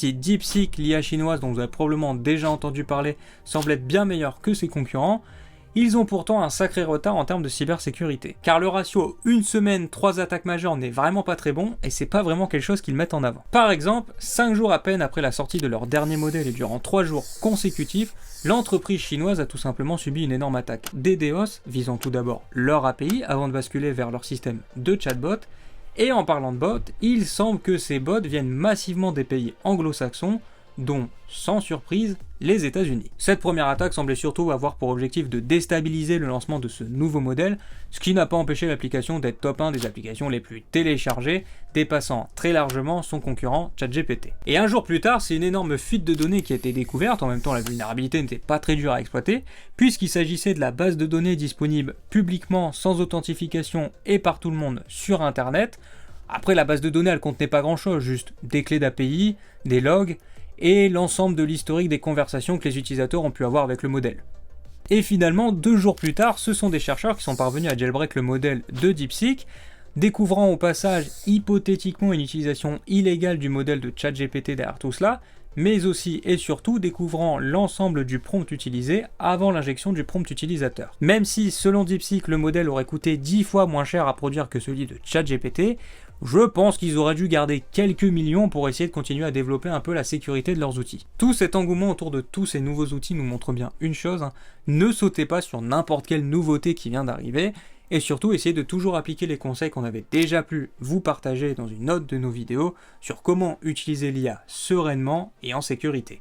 Si DeepSeek, l'IA chinoise dont vous avez probablement déjà entendu parler, semble être bien meilleur que ses concurrents, ils ont pourtant un sacré retard en termes de cybersécurité. Car le ratio 1 semaine, 3 attaques majeures n'est vraiment pas très bon, et c'est pas vraiment quelque chose qu'ils mettent en avant. Par exemple, 5 jours à peine après la sortie de leur dernier modèle et durant 3 jours consécutifs, l'entreprise chinoise a tout simplement subi une énorme attaque DDoS, visant tout d'abord leur API avant de basculer vers leur système de chatbot. Et en parlant de bots, il semble que ces bots viennent massivement des pays anglo-saxons, dont, sans surprise, les États-Unis. Cette première attaque semblait surtout avoir pour objectif de déstabiliser le lancement de ce nouveau modèle, ce qui n'a pas empêché l'application d'être top 1 des applications les plus téléchargées, dépassant très largement son concurrent ChatGPT. Et un jour plus tard, c'est une énorme fuite de données qui a été découverte, en même temps la vulnérabilité n'était pas très dure à exploiter, puisqu'il s'agissait de la base de données disponible publiquement, sans authentification et par tout le monde sur Internet. Après, la base de données, elle contenait pas grand chose, juste des clés d'API, des logs, et l'ensemble de l'historique des conversations que les utilisateurs ont pu avoir avec le modèle. Et finalement, 2 jours plus tard, ce sont des chercheurs qui sont parvenus à jailbreak le modèle de DeepSeek, découvrant au passage hypothétiquement une utilisation illégale du modèle de ChatGPT derrière tout cela, mais aussi et surtout découvrant l'ensemble du prompt utilisé avant l'injection du prompt utilisateur. Même si, selon DeepSeek, le modèle aurait coûté 10 fois moins cher à produire que celui de ChatGPT, je pense qu'ils auraient dû garder quelques millions pour essayer de continuer à développer un peu la sécurité de leurs outils. Tout cet engouement autour de tous ces nouveaux outils nous montre bien une chose, ne sautez pas sur n'importe quelle nouveauté qui vient d'arriver, et surtout essayez de toujours appliquer les conseils qu'on avait déjà pu vous partager dans une autre de nos vidéos sur comment utiliser l'IA sereinement et en sécurité.